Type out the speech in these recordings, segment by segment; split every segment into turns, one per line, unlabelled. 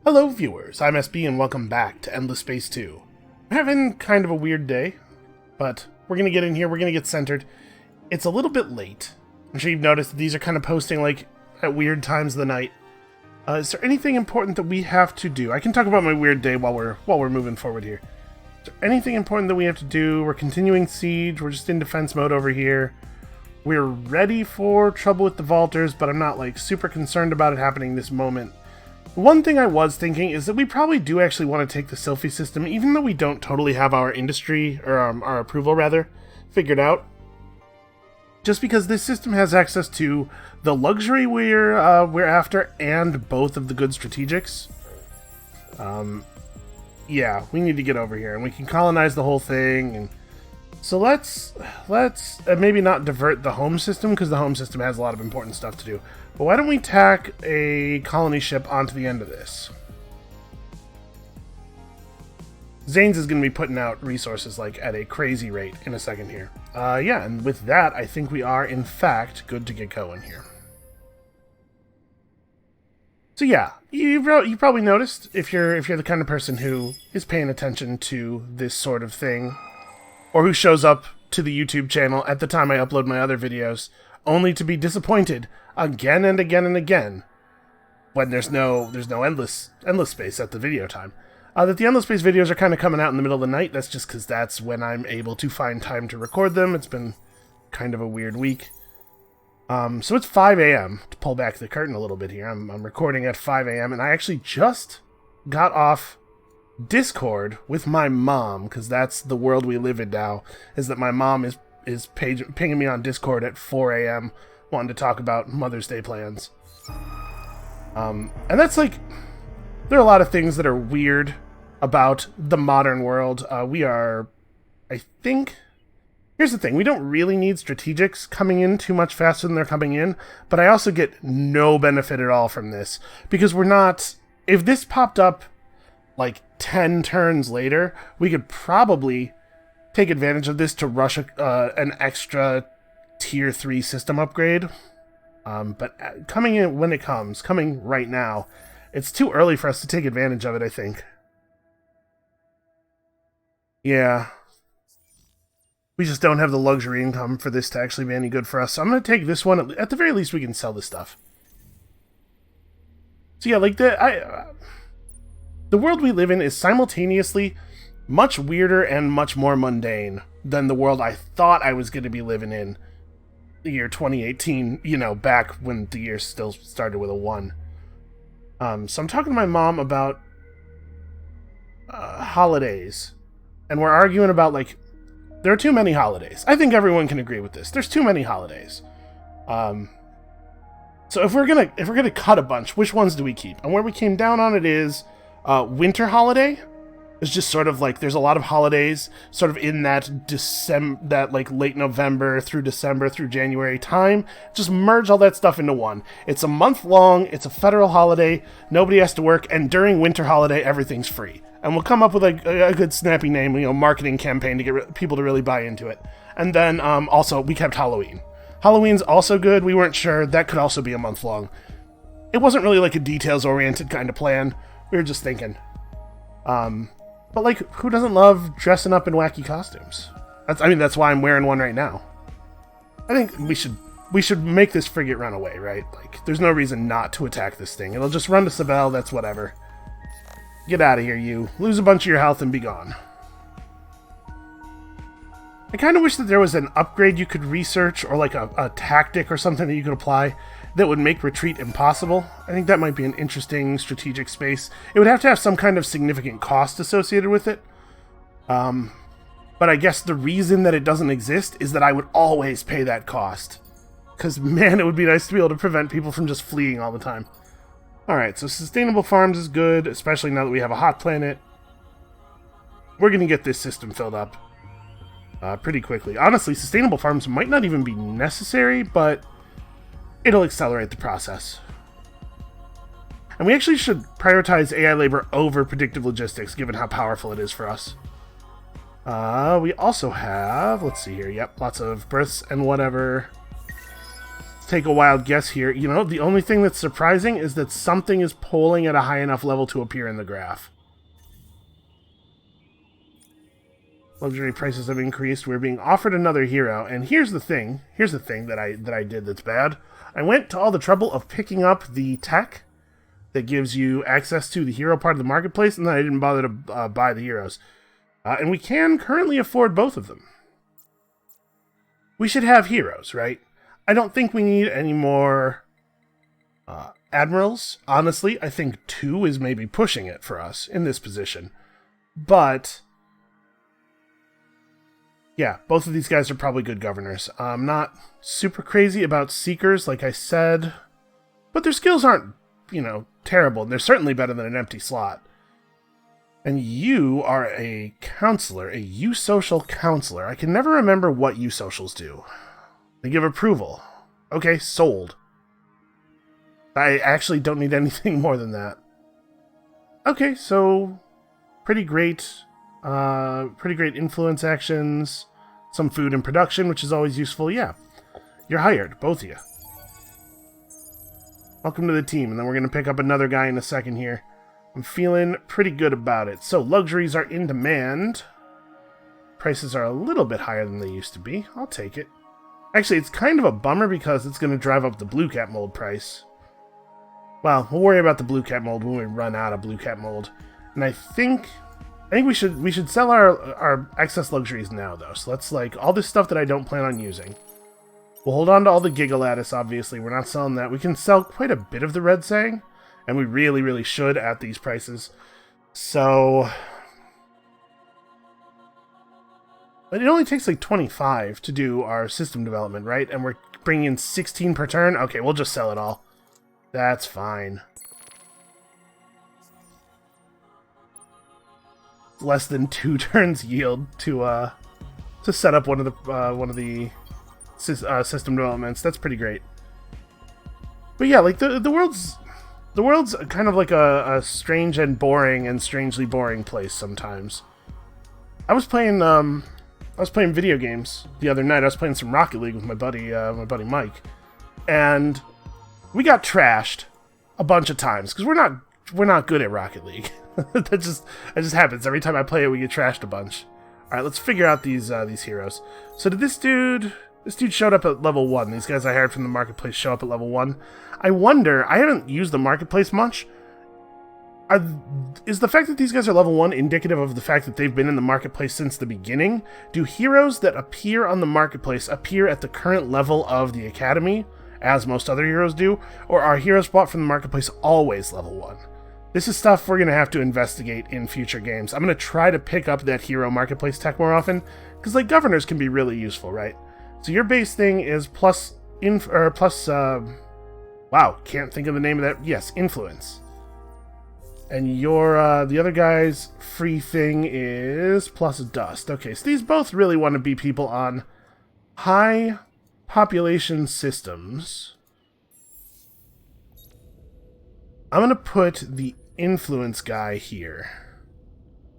Hello viewers, I'm SB and welcome back to Endless Space 2. We're having kind of a weird day, but we're going to get in here, we're going to get centered. It's a little bit late. I'm sure you've noticed that these are kind of posting like at weird times of the night. Is there anything important that we have to do? I can talk about my weird day while we're moving forward here. Is there anything important that we have to do? We're continuing siege, we're just in defense mode over here. We're ready for trouble with the Vaulters, but I'm not like super concerned about it happening this moment. One thing I was thinking is that we probably do actually want to take the Sylphy system, even though we don't totally have our industry, or our approval rather, figured out. Just because this system has access to the luxury we're after and both of the good strategics. Yeah, we need to get over here and we can colonize the whole thing. And so let's maybe not divert the home system because the home system has a lot of important stuff to do. But why don't we tack a colony ship onto the end of this? Zane's is going to be putting out resources like at a crazy rate in a second here. Yeah, and with that, I think we are in fact good to get going here. So yeah, you probably noticed if you're the kind of person who is paying attention to this sort of thing, or who shows up to the YouTube channel at the time I upload my other videos, only to be disappointed again and again and again when there's no endless space at the video time. That the endless space videos are kind of coming out in the middle of the night. That's just because that's when I'm able to find time to record them. It's been kind of a weird week. So it's 5 a.m. to pull back the curtain a little bit here. I'm recording at 5 a.m. and I actually just got off Discord with my mom, because that's the world we live in now, is that my mom is pinging me on Discord at 4 a.m. wanting to talk about Mother's Day plans. And that's like, there are a lot of things that are weird about the modern world. I think, here's the thing, we don't really need strategics coming in too much faster than they're coming in, but I also get no benefit at all from this, because we're not, if this popped up like 10 turns later, we could probably take advantage of this to rush an extra tier 3 system upgrade. But coming in when it comes, coming right now, it's too early for us to take advantage of it, I think. Yeah. We just don't have the luxury income for this to actually be any good for us. So I'm going to take this one. At the very least, we can sell this stuff. So yeah, like the world we live in is simultaneously much weirder and much more mundane than the world I thought I was going to be living in the year 2018, you know, back when the year still started with a 1. So I'm talking to my mom about holidays, and we're arguing about, like, there are too many holidays. I think everyone can agree with this. There's too many holidays. So if we're gonna cut a bunch, which ones do we keep? And where we came down on it is winter holiday. It's just sort of like there's a lot of holidays sort of in that like late November through December through January time. Just merge all that stuff into one. It's a month long, it's a federal holiday, nobody has to work, and during winter holiday everything's free. And we'll come up with a good snappy name, you know, marketing campaign to get people to really buy into it. And then also we kept Halloween. Halloween's also good. We weren't sure. That could also be a month long. It wasn't really like a details-oriented kind of plan. We were just thinking. But like, who doesn't love dressing up in wacky costumes? That's why I'm wearing one right now. I think we should make this frigate run away, right? Like, there's no reason not to attack this thing. It'll just run to Savell, that's whatever. Get out of here, you. Lose a bunch of your health and be gone. I kind of wish that there was an upgrade you could research, or like a tactic or something that you could apply that would make retreat impossible. I think that might be an interesting strategic space. It would have to have some kind of significant cost associated with it. But I guess the reason that it doesn't exist is that I would always pay that cost. Because, man, it would be nice to be able to prevent people from just fleeing all the time. Alright, so sustainable farms is good, especially now that we have a hot planet. We're going to get this system filled up pretty quickly. Honestly, sustainable farms might not even be necessary, but it'll accelerate the process. And we actually should prioritize AI labor over predictive logistics, given how powerful it is for us. We also have, let's see here, yep, lots of births and whatever. take a wild guess here. You know, the only thing that's surprising is that something is polling at a high enough level to appear in the graph. Luxury prices have increased. We're being offered another hero, and here's the thing. Here's the thing that I did that's bad. I went to all the trouble of picking up the tech that gives you access to the hero part of the marketplace, and then I didn't bother to buy the heroes. And we can currently afford both of them. We should have heroes, right? I don't think we need any more admirals. Honestly, I think 2 is maybe pushing it for us in this position. But yeah, both of these guys are probably good governors. I'm not super crazy about Seekers, like I said, but their skills aren't, you know, terrible. They're certainly better than an empty slot. And you are a counselor, a eusocial counselor. I can never remember what eusocials do. They give approval. Okay, sold. I actually don't need anything more than that. Okay, so pretty great influence actions, some food and production, which is always useful. Yeah, you're hired, both of you. Welcome to the team, and then we're going to pick up another guy in a second here. I'm feeling pretty good about it. So, luxuries are in demand. Prices are a little bit higher than they used to be. I'll take it. Actually, it's kind of a bummer because it's going to drive up the blue cat mold price. Well, we'll worry about the blue cat mold when we run out of blue cat mold. And I think we should sell our excess luxuries now, though. So let's, like, all this stuff that I don't plan on using. We'll hold on to all the Gigalattice, obviously. We're not selling that. We can sell quite a bit of the Red Sang. And we really, really should at these prices. So but it only takes like 25 to do our system development, right? And we're bringing in 16 per turn? Okay, we'll just sell it all. That's fine. Less than 2 turns yield to set up one of the system developments. That's pretty great. But yeah, like the world's kind of like a strange and boring and strangely boring place sometimes. I was playing video games the other night. I was playing some Rocket League with my buddy Mike, and we got trashed a bunch of times because we're not good at Rocket League. That just happens every time I play it. We get trashed a bunch. All right, let's figure out these heroes. So did this dude showed up at level 1. These guys I hired from the marketplace show up at level 1. I wonder, I haven't used the marketplace much. Is the fact that these guys are level 1 indicative of the fact that they've been in the marketplace since the beginning? Do heroes that appear on the marketplace appear at the current level of the academy, as most other heroes do? Or are heroes bought from the marketplace always level 1? This is stuff we're going to have to investigate in future games. I'm going to try to pick up that hero marketplace tech more often, because like governors can be really useful, right? So your base thing is wow, can't think of the name of that. Yes, influence. And your the other guy's free thing is plus dust. Okay, so these both really want to be people on high population systems. I'm going to put the influence guy here,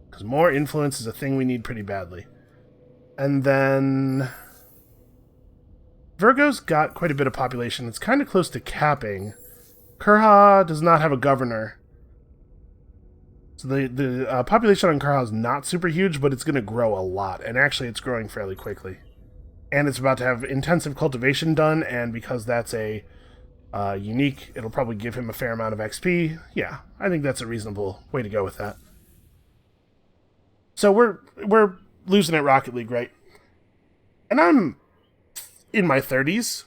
because more influence is a thing we need pretty badly. And then Virgo's got quite a bit of population. It's kind of close to capping. Kurha does not have a governor. So the population on Kurha is not super huge, but it's going to grow a lot. And actually, it's growing fairly quickly. And it's about to have intensive cultivation done, and because that's a unique, it'll probably give him a fair amount of XP. Yeah, I think that's a reasonable way to go with that. So we're losing at Rocket League, right? And I'm in my 30s.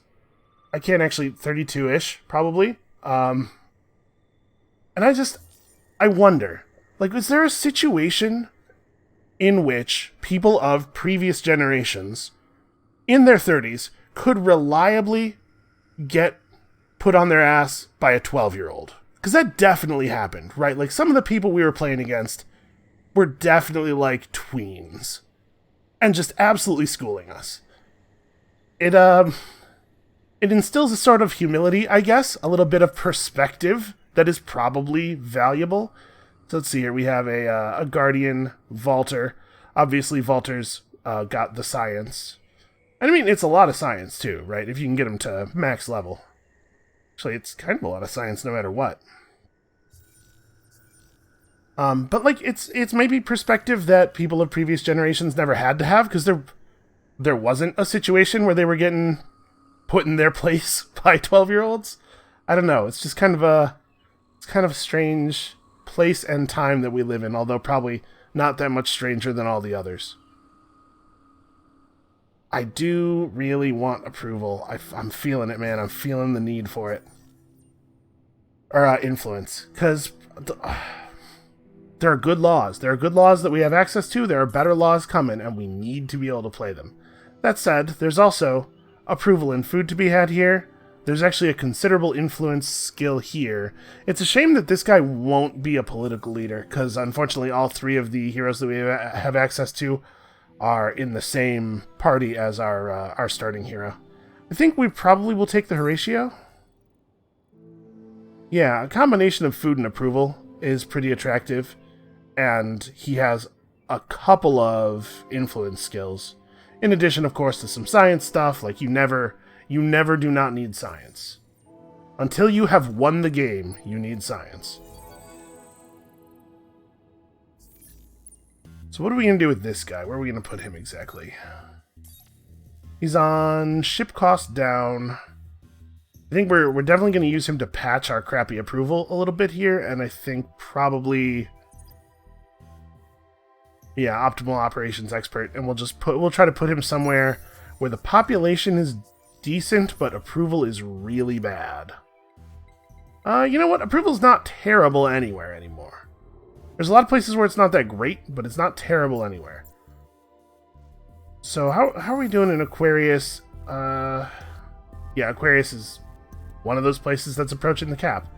I can't actually, 32-ish, probably. And I wonder, like, is there a situation in which people of previous generations in their 30s could reliably get put on their ass by a 12-year-old? Because that definitely happened, right? Like, some of the people we were playing against were definitely like tweens and just absolutely schooling us. It instills a sort of humility, I guess, a little bit of perspective that is probably valuable. So let's see here. We have a Guardian, Vaulter. Obviously, Vaulter's got the science. And I mean, it's a lot of science too, right? If you can get them to max level. Actually, it's kind of a lot of science no matter what. But like, it's maybe perspective that people of previous generations never had to have, because there wasn't a situation where they were getting put in their place by 12-year-olds. I don't know. It's just kind of a strange place and time that we live in, although probably not that much stranger than all the others. I do really want approval. I'm feeling it, man. I'm feeling the need for it. Or influence. Because there are good laws. There are good laws that we have access to. There are better laws coming, and we need to be able to play them. That said, there's also approval and food to be had here. There's actually a considerable influence skill here. It's a shame that this guy won't be a political leader, because unfortunately all three of the heroes that we have access to are in the same party as our starting hero. I think we probably will take the Horatio. Yeah, a combination of food and approval is pretty attractive, and he has a couple of influence skills. In addition, of course, to some science stuff, like you never do not need science. Until you have won the game, you need science. So what are we going to do with this guy? Where are we going to put him exactly? He's on ship cost down. I think we're definitely going to use him to patch our crappy approval a little bit here, and I think probably, yeah, optimal operations expert, and we'll try to put him somewhere where the population is decent, but approval is really bad. You know what? Approval's not terrible anywhere anymore. There's a lot of places where it's not that great, but it's not terrible anywhere. So how are we doing in Aquarius? Yeah, Aquarius is one of those places that's approaching the cap.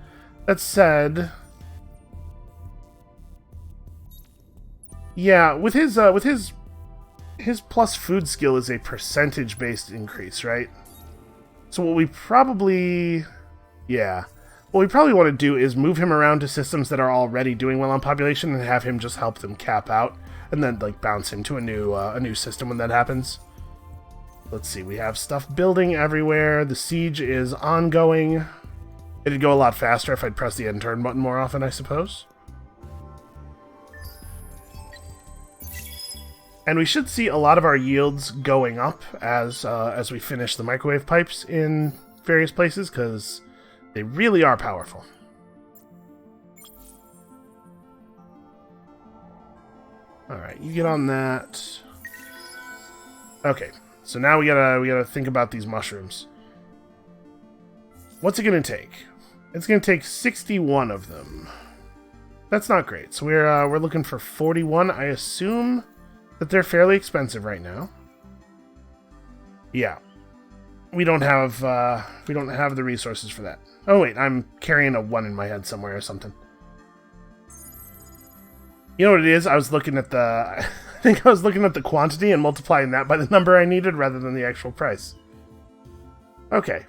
That said, yeah, with his plus food skill is a percentage-based increase, right? So what we probably want to do is move him around to systems that are already doing well on population and have him just help them cap out, and then like bounce him to a new system when that happens. Let's see, we have stuff building everywhere. The siege is ongoing. It'd go a lot faster if I'd press the end turn button more often, I suppose. And we should see a lot of our yields going up as we finish the microwave pipes in various places, because they really are powerful. Alright, you get on that. Okay, so now we gotta think about these mushrooms. What's it gonna take? It's gonna take 61 of them. That's not great. So we're looking for 41. I assume that they're fairly expensive right now. Yeah. We don't have the resources for that. Oh wait, I'm carrying a 1 in my head somewhere or something. You know what it is? I was looking at I think I was looking at the quantity and multiplying that by the number I needed rather than the actual price. Okay.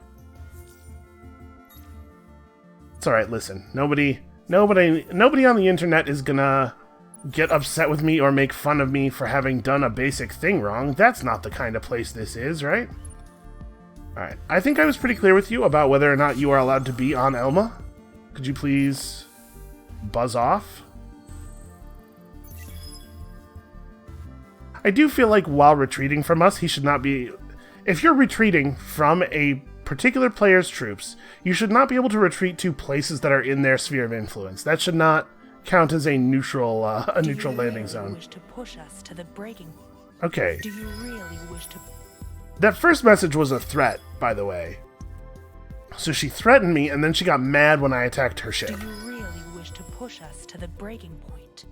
It's alright, listen. Nobody on the internet is gonna get upset with me or make fun of me for having done a basic thing wrong. That's not the kind of place this is, right? Alright, I think I was pretty clear with you about whether or not you are allowed to be on Elma. Could you please buzz off? I do feel like while retreating from us, he should not be... If you're retreating from a particular player's troops, you should not be able to retreat to places that are in their sphere of influence. That should not count as a neutral landing zone.
Wish to push us to the breaking?
Okay.
Do you really wish to...
That first message was a threat, by the way. So she threatened me, and then she got mad when I attacked her ship.
Do you really wish to push us to the breaking point?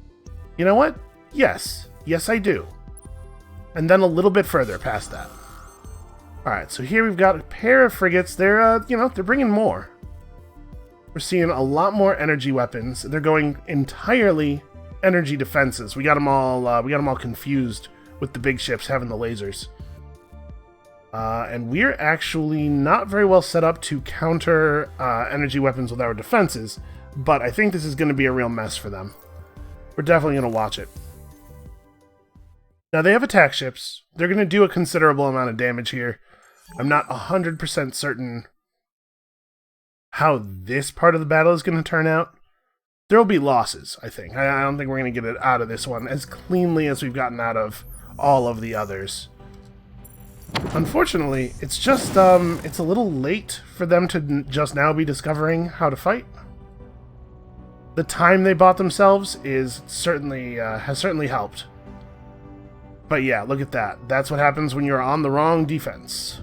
You know what? Yes. Yes, I do. And then a little bit further past that. Alright, so here we've got a pair of frigates. They're, they're bringing more. We're seeing a lot more energy weapons. They're going entirely energy defenses. We got them all confused with the big ships having the lasers. And we're actually not very well set up to counter energy weapons with our defenses, but I think this is going to be a real mess for them. We're definitely going to watch it. Now, they have attack ships. They're going to do a considerable amount of damage here. I'm not 100% certain how this part of the battle is going to turn out. There will be losses, I think. I don't think we're going to get it out of this one as cleanly as we've gotten out of all of the others. Unfortunately, it's just, it's a little late for them to just now be discovering how to fight. The time they bought themselves is certainly, has certainly helped. But yeah, look at that. That's what happens when you're on the wrong defense.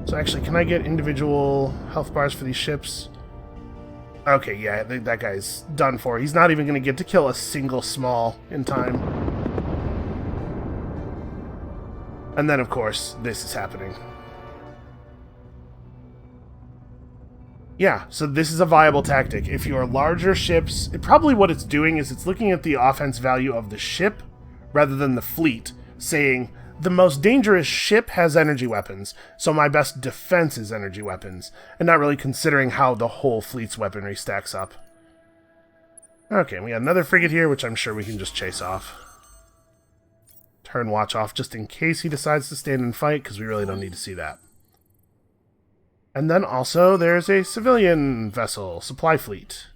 So actually, can I get individual health bars for these ships? Okay, yeah, that guy's done for. He's not even going to get to kill a single small in time. And then, of course, this is happening. Yeah, so this is a viable tactic. If your larger ships... Probably what it's doing is it's looking at the offense value of the ship rather than the fleet, saying, the most dangerous ship has energy weapons, so my best defense is energy weapons, and not really considering how the whole fleet's weaponry stacks up. Okay, we got another frigate here, which I'm sure we can just chase off. Turn watch off just in case he decides to stand and fight, because we really don't need to see that. And then also, there's a civilian vessel, supply fleet.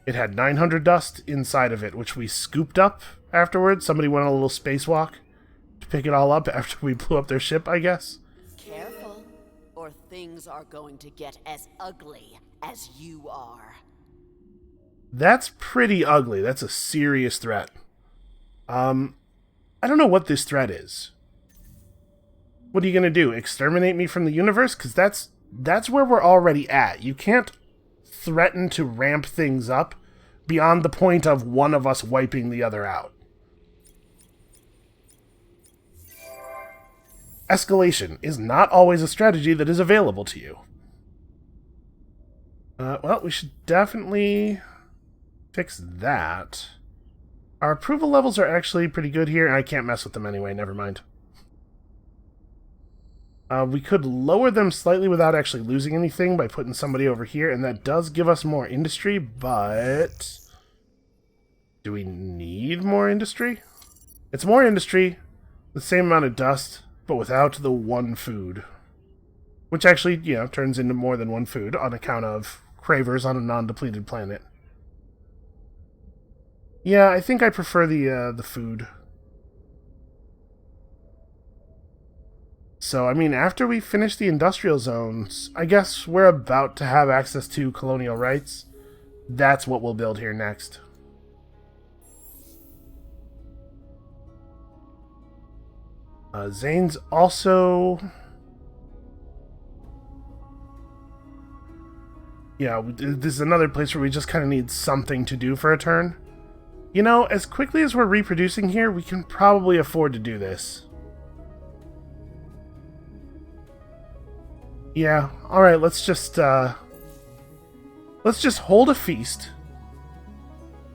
It had 900 dust inside of it, which we scooped up afterwards. Somebody went on a little spacewalk to pick it all up after we blew up their ship, I guess.
Careful, or things are going to get as ugly as you are.
That's pretty ugly. That's a serious threat. I don't know what this threat is. What are you going to do? Exterminate me from the universe? Because that's where we're already at. You can't threaten to ramp things up beyond the point of one of us wiping the other out. Escalation is not always a strategy that is available to you. Well, we should definitely fix that. Our approval levels are actually pretty good here, and I can't mess with them anyway, never mind. We could lower them slightly without actually losing anything by putting somebody over here, and that does give us more industry, but... do we need more industry? It's more industry, the same amount of dust, but without the one food. Which actually, you know, turns into more than one food on account of cravers on a non-depleted planet. Yeah, I think I prefer the food. So, I mean, after we finish the industrial zones, I guess we're about to have access to colonial rights. That's what we'll build here next. Zane's also... yeah, this is another place where we just kind of need something to do for a turn. You know, as quickly as we're reproducing here, we can probably afford to do this. Yeah, alright, let's just hold a feast.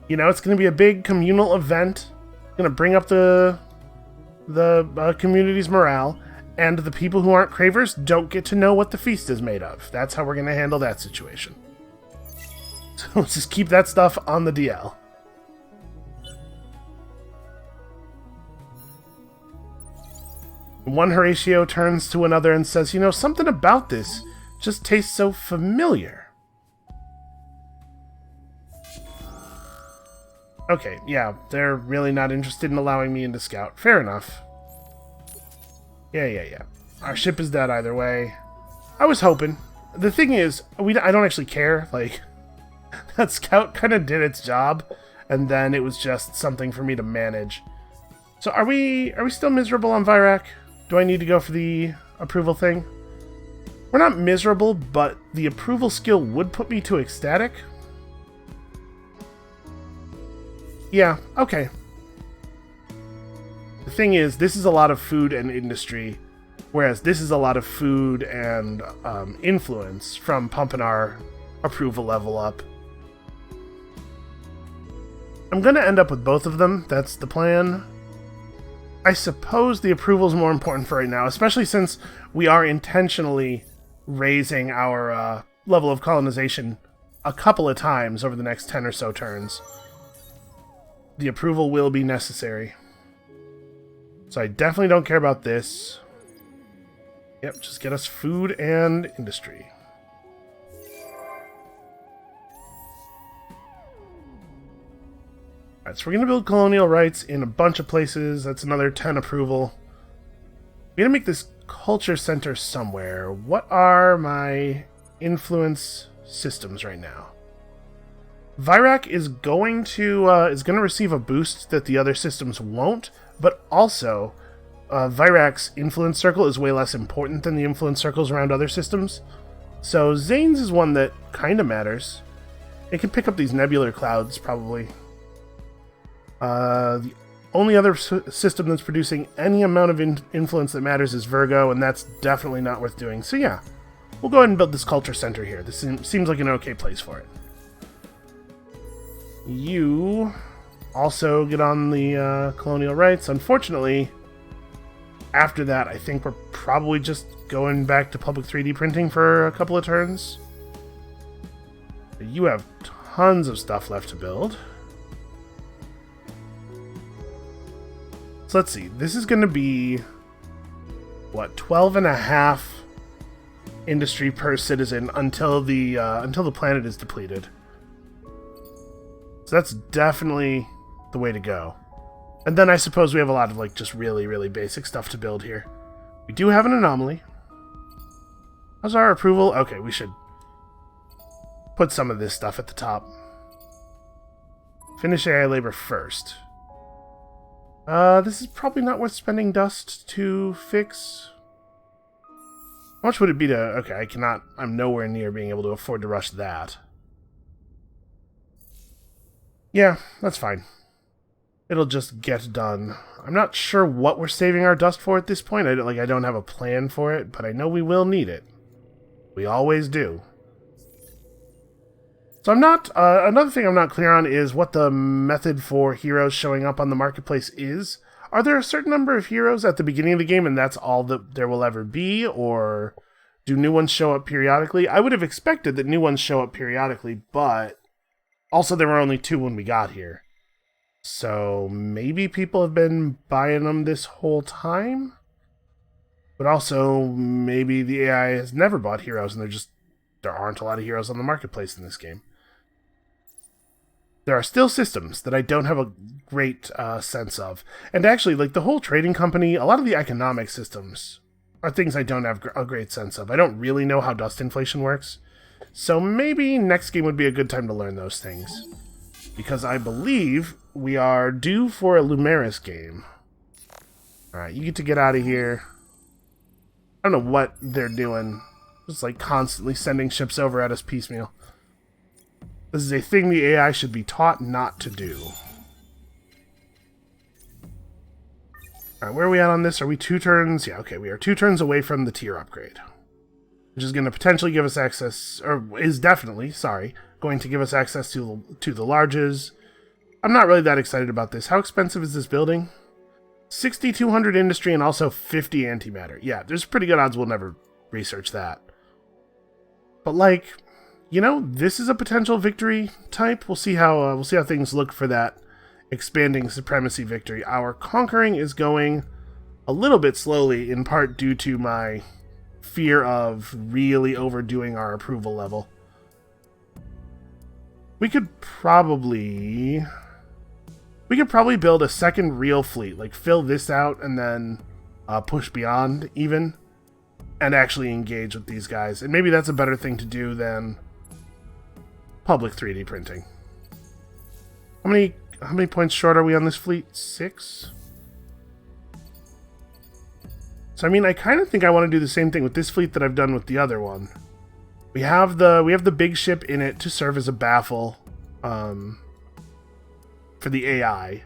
You know, it's going to be a big communal event. Going to bring up the community's morale, and the people who aren't cravers don't get to know what the feast is made of. That's how we're going to handle that situation. So let's just keep that stuff on the DL. One Horatio turns to another and says, you know, something about this just tastes so familiar. Okay, yeah, they're really not interested in allowing me into Scout. Fair enough. Yeah. Our ship is dead either way. I was hoping. The thing is, I don't actually care. Like, that Scout kind of did its job, and then it was just something for me to manage. So are we still miserable on Vyrak? Do I need to go for the approval thing? We're not miserable, but the approval skill would put me to ecstatic. Yeah, okay. The thing is, this is a lot of food and industry, whereas this is a lot of food and influence from pumping our approval level up. I'm going to end up with both of them. That's the plan. I suppose the approval is more important for right now, especially since we are intentionally raising our level of colonization a couple of times over the next 10 or so turns. The approval will be necessary. So I definitely don't care about this. Yep, just get us food and industry. Alright, so we're going to build colonial rights in a bunch of places. That's another 10 approval. We're going to make this culture center somewhere. What are my influence systems right now? Virac is going to receive a boost that the other systems won't, but also Virac's influence circle is way less important than the influence circles around other systems. So Zane's is one that kind of matters. It can pick up these nebular clouds, probably. The only other system that's producing any amount of influence that matters is Virgo, and that's definitely not worth doing. So yeah, we'll go ahead and build this culture center here. This seems like an okay place for it. You also get on the colonial rights. Unfortunately, after that, I think we're probably just going back to public 3D printing for a couple of turns. You have tons of stuff left to build. So let's see. This is going to be, what, 12.5 industry per citizen until the planet is depleted. So that's definitely the way to go. And then I suppose we have a lot of like just really, really basic stuff to build here. We do have an anomaly. How's our approval? Okay, we should put some of this stuff at the top. Finish AI labor first. This is probably not worth spending dust to fix. How much would it be to... Okay, I'm nowhere near being able to afford to rush that. Yeah, that's fine. It'll just get done. I'm not sure what we're saving our dust for at this point. I don't have a plan for it, but I know we will need it. We always do. So I'm not... another thing I'm not clear on is what the method for heroes showing up on the marketplace is. Are there a certain number of heroes at the beginning of the game and that's all that there will ever be? Or do new ones show up periodically? I would have expected that new ones show up periodically, but... Also, there were only 2 when we got here. So, maybe people have been buying them this whole time? But also, maybe the AI has never bought heroes and there aren't a lot of heroes on the marketplace in this game. There are still systems that I don't have a great sense of. And actually, like the whole trading company, a lot of the economic systems are things I don't have a great sense of. I don't really know how dust inflation works. So maybe next game would be a good time to learn those things. Because I believe we are due for a Lumeris game. Alright, you get to get out of here. I don't know what they're doing. Just like constantly sending ships over at us piecemeal. This is a thing the AI should be taught not to do. Alright, where are we at on this? Are we 2 turns? Yeah, okay, we are 2 turns away from the tier upgrade. Which is going to potentially give us access, or is definitely, going to give us access to the larges. I'm not really that excited about this. How expensive is this building? 6,200 industry and also 50 antimatter. Yeah, there's pretty good odds we'll never research that. But like, you know, this is a potential victory type. We'll see how things look for that expanding supremacy victory. Our conquering is going a little bit slowly, in part due to my fear of really overdoing our approval level. We could probably build a second real fleet, like fill this out and then push beyond even, and actually engage with these guys. And maybe that's a better thing to do than public 3D printing. How many points short are we on this fleet? 6? So I mean, I kind of think I want to do the same thing with this fleet that I've done with the other one. We have the big ship in it to serve as a baffle for the AI,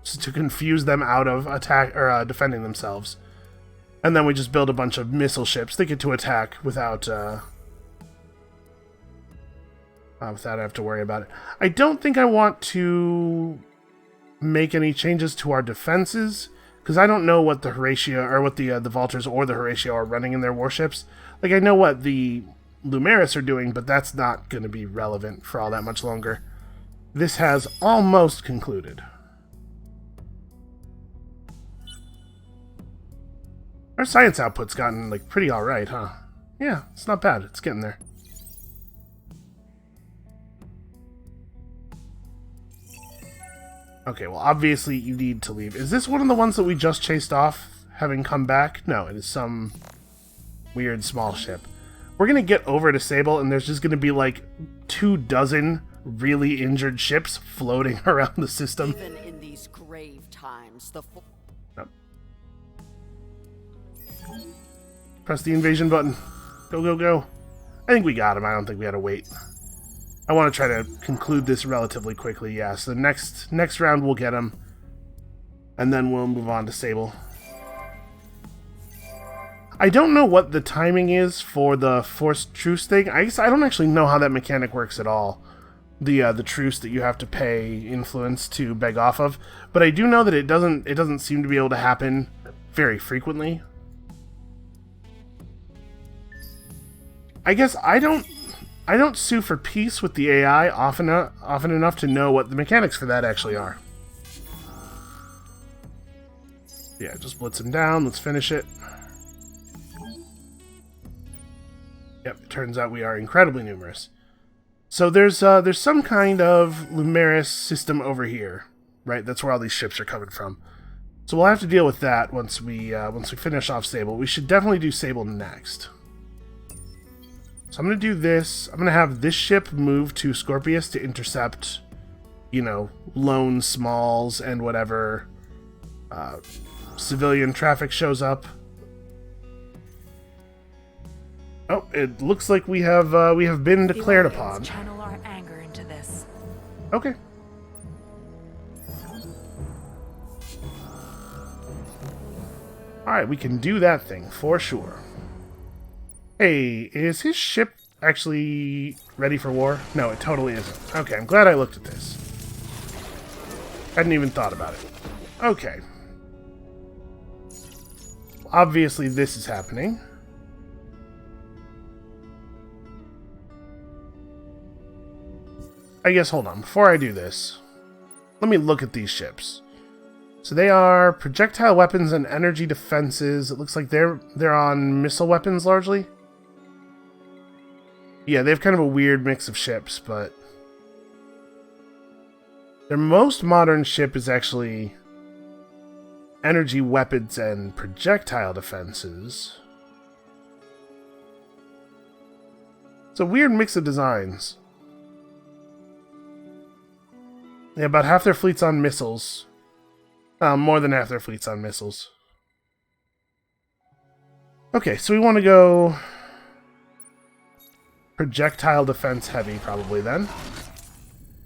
just to confuse them out of attack or defending themselves. And then we just build a bunch of missile ships that get to attack without I have to worry about it. I don't think I want to make any changes to our defenses, because I don't know what the Horatio, or what the Vultures or the Horatio are running in their warships. Like, I know what the Lumeris are doing, but that's not going to be relevant for all that much longer. This has almost concluded. Our science output's gotten, like, pretty alright, huh? Yeah, it's not bad. It's getting there. Okay, well, obviously you need to leave. Is this one of the ones that we just chased off, having come back? No, it is some weird small ship. We're gonna get over to Sable, and there's just gonna be, like, 24 really injured ships floating around the system.
Even in these grave times, the
Press the invasion button. Go, go, go. I think we got him. I don't think we had to wait. I want to try to conclude this relatively quickly, yeah. So next round we'll get him. And then we'll move on to Sable. I don't know what the timing is for the forced truce thing. I guess I don't actually know how that mechanic works at all. The truce that you have to pay influence to beg off of. But I do know that it doesn't seem to be able to happen very frequently. I guess I don't sue for peace with the AI often enough to know what the mechanics for that actually are. Yeah, just blitz him down. Let's finish it. Yep, it turns out we are incredibly numerous. So there's some kind of Lumeris system over here, right? That's where all these ships are coming from. So we'll have to deal with that once we finish off Sable. We should definitely do Sable next. So I'm going to do this. I'm going to have this ship move to Scorpius to intercept, you know, lone smalls and whatever civilian traffic shows up. Oh, it looks like we have been declared upon.
Channel our anger into this.
Okay. Alright, we can do that thing, for sure. Hey, is his ship actually ready for war? No, it totally isn't. Okay, I'm glad I looked at this. Hadn't even thought about it. Okay. Obviously, this is happening. I guess, hold on. Before I do this, let me look at these ships. So they are projectile weapons and energy defenses. It looks like they're on missile weapons largely. Yeah, they have kind of a weird mix of ships, but their most modern ship is actually energy weapons and projectile defenses. It's a weird mix of designs. Yeah, about half their fleet's on missiles. More than half their fleet's on missiles. Okay, so we want to go projectile defense heavy, probably, then.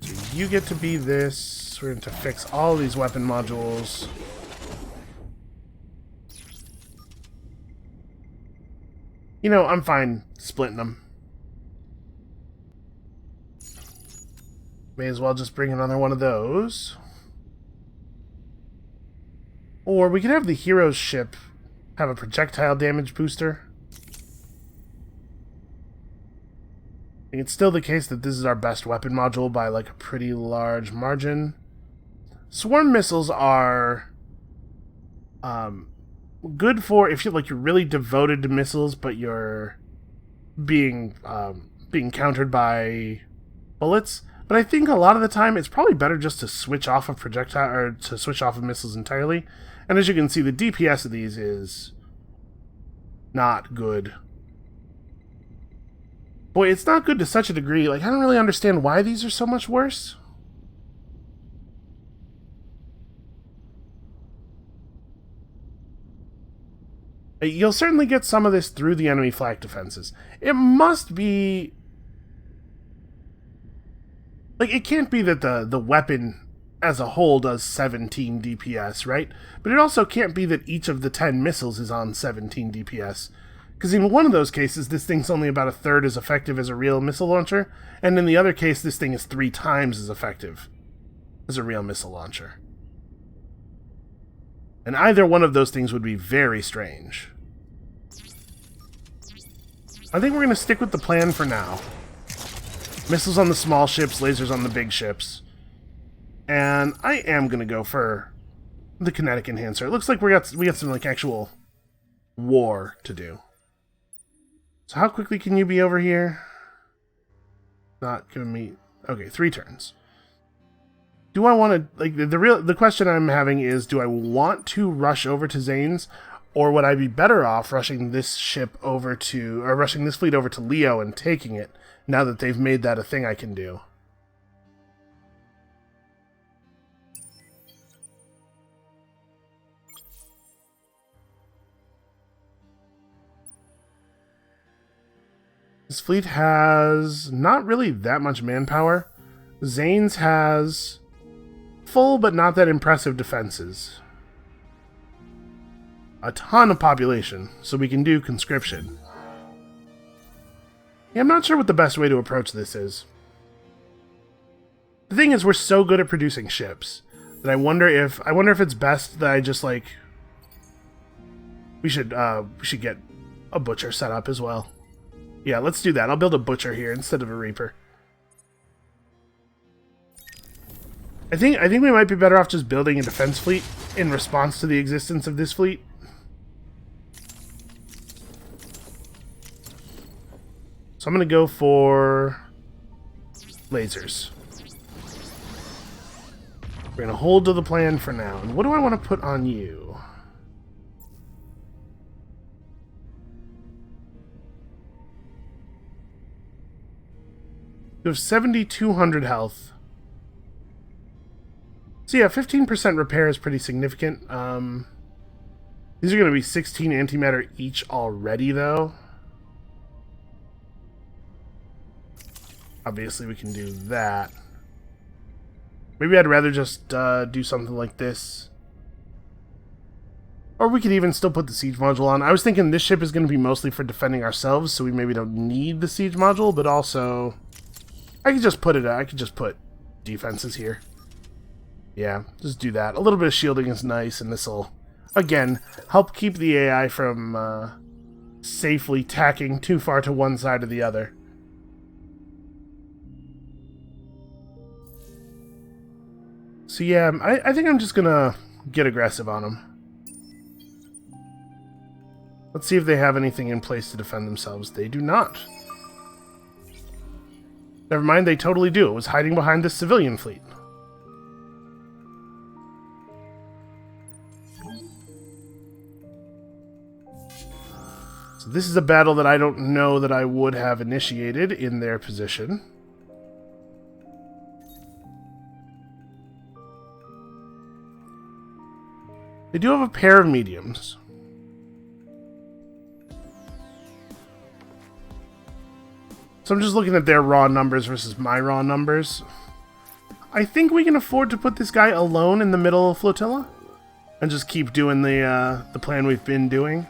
So you get to be this. We're going to fix all these weapon modules. You know, I'm fine splitting them. May as well just bring another one of those. Or we could have the hero's ship have a projectile damage booster. I think it's still the case that this is our best weapon module by like a pretty large margin. Swarm missiles are good for if you're really devoted to missiles, but you're being countered by bullets. But I think a lot of the time it's probably better just to switch off of projectile or to switch off of missiles entirely. And as you can see, the DPS of these is not good. Boy, it's not good to such a degree. Like, I don't really understand why these are so much worse. You'll certainly get some of this through the enemy flak defenses. It must be... like, it can't be that the weapon as a whole does 17 DPS, right? But it also can't be that each of the 10 missiles is on 17 DPS. Because in one of those cases, this thing's only about a third as effective as a real missile launcher, and in the other case, this thing is 3 times as effective as a real missile launcher. And either one of those things would be very strange. I think we're going to stick with the plan for now. Missiles on the small ships, lasers on the big ships. And I am going to go for the kinetic enhancer. It looks like we got some like actual war to do. So how quickly can you be over here? Not giving me... Okay, 3 turns. Do I want to... Like, the question I'm having is, do I want to rush over to Zane's, or would I be better off rushing this ship over to... Or rushing this fleet over to Leo and taking it, now that they've made that a thing I can do? This fleet has not really that much manpower. Zane's has full but not that impressive defenses. A ton of population, so we can do conscription. Yeah, I'm not sure what the best way to approach this is. The thing is, we're so good at producing ships that I wonder if it's best that I just like... We should get a butcher set up as well. Yeah, let's do that. I'll build a butcher here instead of a reaper. I think we might be better off just building a defense fleet in response to the existence of this fleet. So I'm going to go for lasers. We're going to hold to the plan for now. And what do I want to put on you? You have 7,200 health. So yeah, 15% repair is pretty significant. These are going to be 16 antimatter each already, though. Obviously, we can do that. Maybe I'd rather just do something like this. Or we could even still put the siege module on. I was thinking this ship is going to be mostly for defending ourselves, so we maybe don't need the siege module, but also... I could just put defenses here. Yeah, just do that. A little bit of shielding is nice, and this'll, again, help keep the AI from safely tacking too far to one side or the other. So yeah, I think I'm just gonna get aggressive on them. Let's see if they have anything in place to defend themselves. They do not. Never mind, they totally do. It was hiding behind this civilian fleet. So this is a battle that I don't know that I would have initiated in their position. They do have a pair of mediums. So I'm just looking at their raw numbers versus my raw numbers. I think we can afford to put this guy alone in the middle of flotilla and just keep doing the plan we've been doing.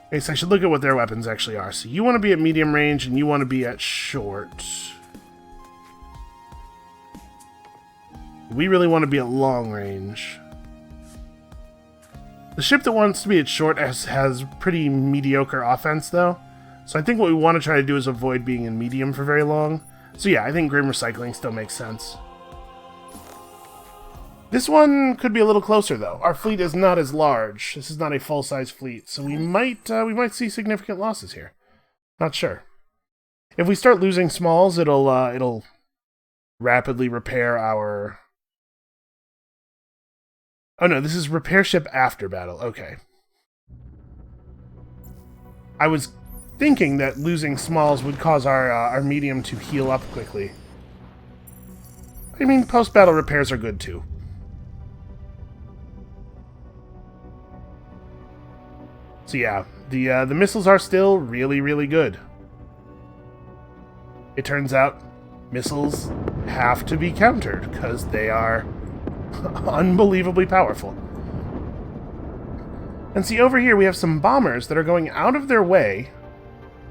Okay, so I should look at what their weapons actually are. So you want to be at medium range and you want to be at short. We really want to be at long range. The ship that wants to be at short has pretty mediocre offense, though. So I think what we want to try to do is avoid being in medium for very long. So yeah, I think grim recycling still makes sense. This one could be a little closer, though. Our fleet is not as large. This is not a full-size fleet, so we might see significant losses here. Not sure. If we start losing smalls, it'll rapidly repair our... Oh no, this is repair ship after battle. Okay. I was thinking that losing smalls would cause our medium to heal up quickly. I mean, post-battle repairs are good too. So yeah, the missiles are still really, really good. It turns out missiles have to be countered because they are unbelievably powerful. And see, over here we have some bombers that are going out of their way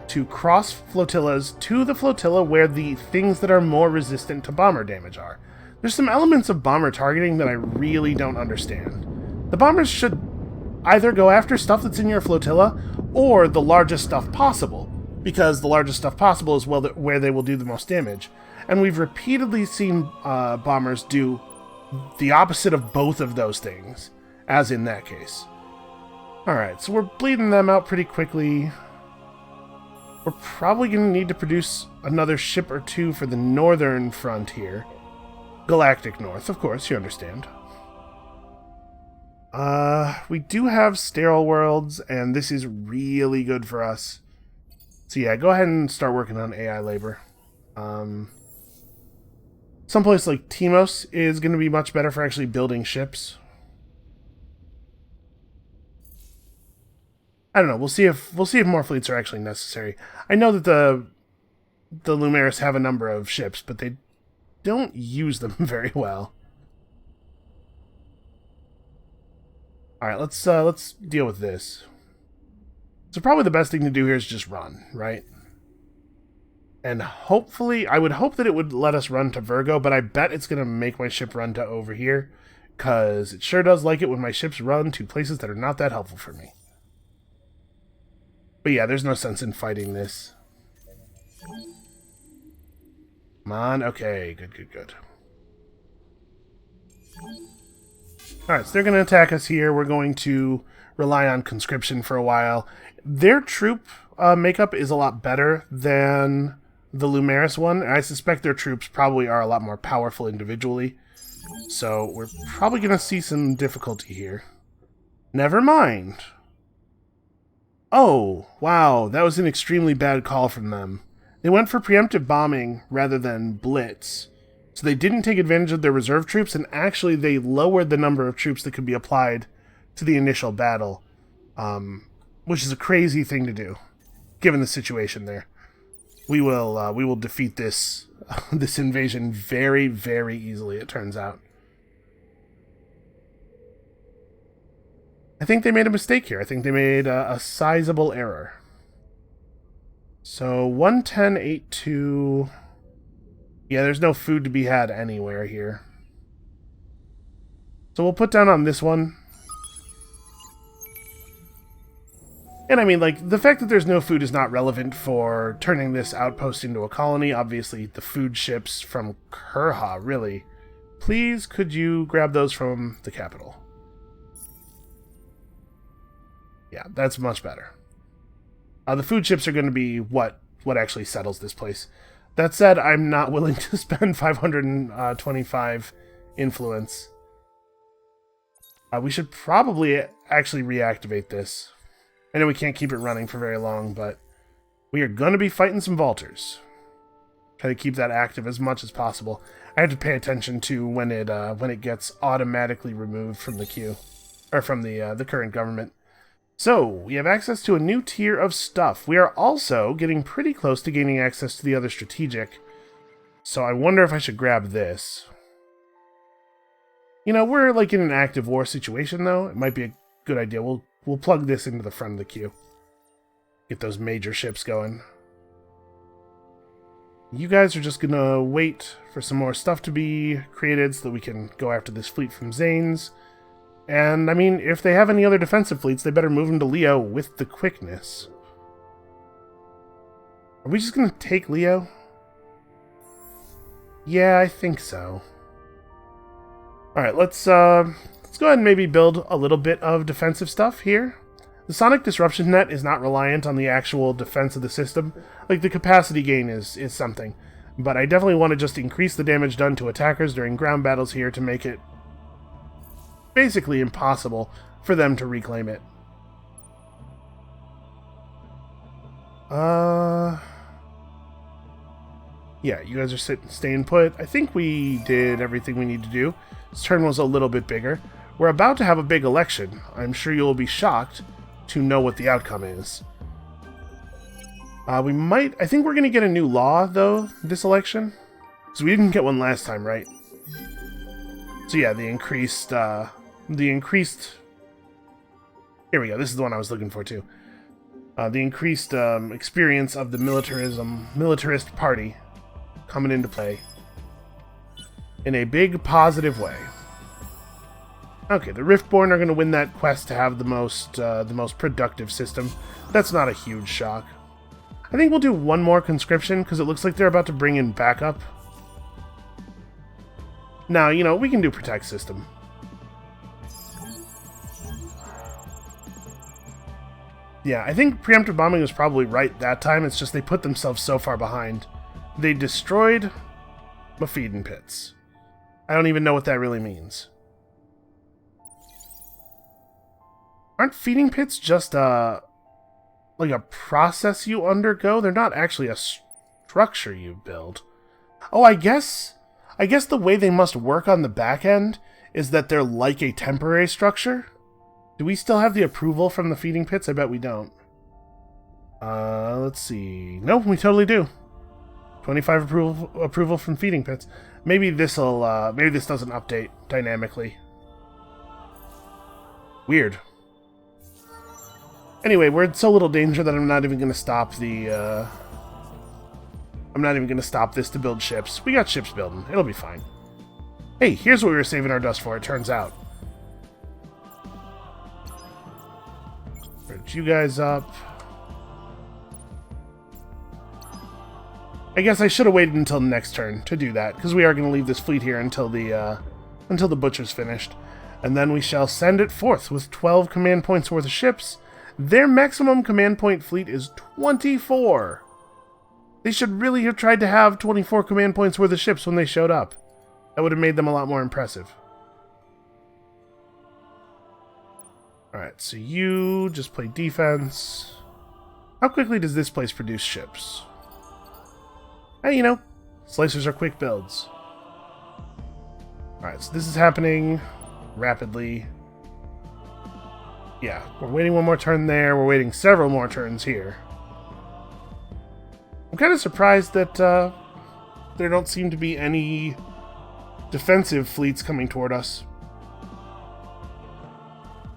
to cross flotillas to the flotilla where the things that are more resistant to bomber damage are. There's some elements of bomber targeting that I really don't understand. The bombers should either go after stuff that's in your flotilla or the largest stuff possible, because the largest stuff possible is where they will do the most damage. And we've repeatedly seen bombers do the opposite of both of those things, as in that case. Alright, so we're bleeding them out pretty quickly. We're probably going to need to produce another ship or two for the northern front here. Galactic North, of course, you understand. We do have sterile worlds, and this is really good for us. So yeah, go ahead and start working on AI labor. Someplace like Timos is going to be much better for actually building ships. I don't know. We'll see if more fleets are actually necessary. I know that the Lumeris have a number of ships, but they don't use them very well. All right, let's deal with this. So probably the best thing to do here is just run, right? And hopefully, I would hope that it would let us run to Virgo, but I bet it's going to make my ship run to over here, because it sure does like it when my ships run to places that are not that helpful for me. But yeah, there's no sense in fighting this. Come on, okay, good. Alright, so they're going to attack us here. We're going to rely on conscription for a while. Their troop makeup is a lot better than the Lumeris one. And I suspect their troops probably are a lot more powerful individually. So we're probably going to see some difficulty here. Never mind. Oh, wow, that was an extremely bad call from them. They went for preemptive bombing rather than blitz. So they didn't take advantage of their reserve troops, and actually they lowered the number of troops that could be applied to the initial battle. Which is a crazy thing to do, given the situation there. We will defeat this this invasion very, very easily, it turns out. I think they made a mistake here. I think they made a sizable error. So 110.82. Yeah, there's no food to be had anywhere here. So we'll put down on this one. And I mean, like, the fact that there's no food is not relevant for turning this outpost into a colony. Obviously, the food ships from Kurha, really. Please, could you grab those from the capital? Yeah, that's much better. The food ships are going to be what actually settles this place. That said, I'm not willing to spend 525 influence. We should probably actually reactivate this. I know we can't keep it running for very long, but we are going to be fighting some Vultures. Try to keep that active as much as possible. I have to pay attention to when it gets automatically removed from the queue, or from the current government. So, we have access to a new tier of stuff. We are also getting pretty close to gaining access to the other strategic. So I wonder if I should grab this. You know, we're like in an active war situation, though. It might be a good idea. We'll plug this into the front of the queue. Get those major ships going. You guys are just gonna wait for some more stuff to be created so that we can go after this fleet from Zane's. And, I mean, if they have any other defensive fleets, they better move them to Leo with the quickness. Are we just going to take Leo? Yeah, I think so. Alright, let's go ahead and maybe build a little bit of defensive stuff here. The sonic disruption net is not reliant on the actual defense of the system. Like, the capacity gain is something. But I definitely want to just increase the damage done to attackers during ground battles here to make it basically impossible for them to reclaim it. Yeah, you guys are staying put. I think we did everything we need to do. This turn was a little bit bigger. We're about to have a big election. I'm sure you'll be shocked to know what the outcome is. I think we're going to get a new law, though, this election. Because we didn't get one last time, right? So yeah, the increased... Here we go, this is the one I was looking for, too. The increased experience of the militarist party coming into play in a big positive way. Okay, the Riftborn are going to win that quest to have the most productive system. That's not a huge shock. I think we'll do one more conscription, because it looks like they're about to bring in backup. Now, you know, we can do protect system. Alright, let's go ahead and maybe build a little bit of defensive stuff here. The sonic disruption net is not reliant on the actual defense of the system. Like, the capacity gain is something. But I definitely want to just increase the damage done to attackers during ground battles here to make it basically impossible for them to reclaim it. Yeah, I think preemptive bombing was probably right that time. It's just they put themselves so far behind. They destroyed my feeding pits. I don't even know what that really means. Aren't feeding pits just like a process you undergo? They're not actually a structure you build. Oh, I guess the way they must work on the back end is that they're like a temporary structure. Do we still have the approval from the feeding pits? I bet we don't. Let's see. Nope, we totally do. 25 approval from feeding pits. Maybe this'll maybe this doesn't update dynamically. Weird. Anyway, we're in so little danger that I'm not even going to stop the I'm not even going to stop this to build ships. We got ships building. It'll be fine. Hey, here's what we were saving our dust for, it turns out. Bridge you guys up. I guess I should have waited until next turn to do that, because we are going to leave this fleet here until the butcher's finished. And then we shall send it forth with 12 command points worth of ships. Their maximum command point fleet is 24. They should really have tried to have 24 command points worth of ships when they showed up. That would have made them a lot more impressive. Alright, so you just play defense. How quickly does this place produce ships? Hey, you know, slicers are quick builds. Alright, so this is happening rapidly. Yeah, we're waiting one more turn there. We're waiting several more turns here. I'm kind of surprised that there don't seem to be any defensive fleets coming toward us.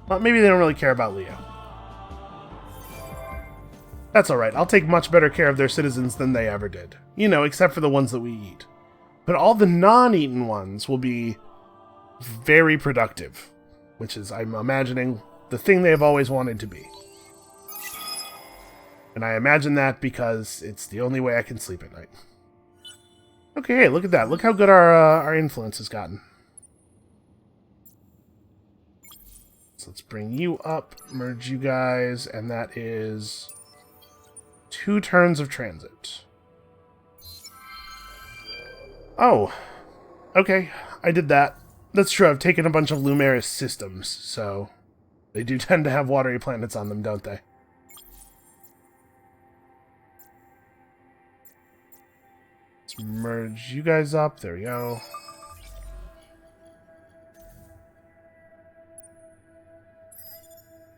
Well, maybe they don't really care about Leo. That's alright. I'll take much better care of their citizens than they ever did. You know, except for the ones that we eat. But all the non-eaten ones will be very productive. Which is, I'm imagining, the thing they have always wanted to be. And I imagine that because it's the only way I can sleep at night. Okay, hey, look at that. Look how good our influence has gotten. So let's bring you up, merge you guys, and that is 2 turns of transit. Oh, okay, I did that. That's true, I've taken a bunch of Lumeris systems, so they do tend to have watery planets on them, don't they? Let's merge you guys up, there we go.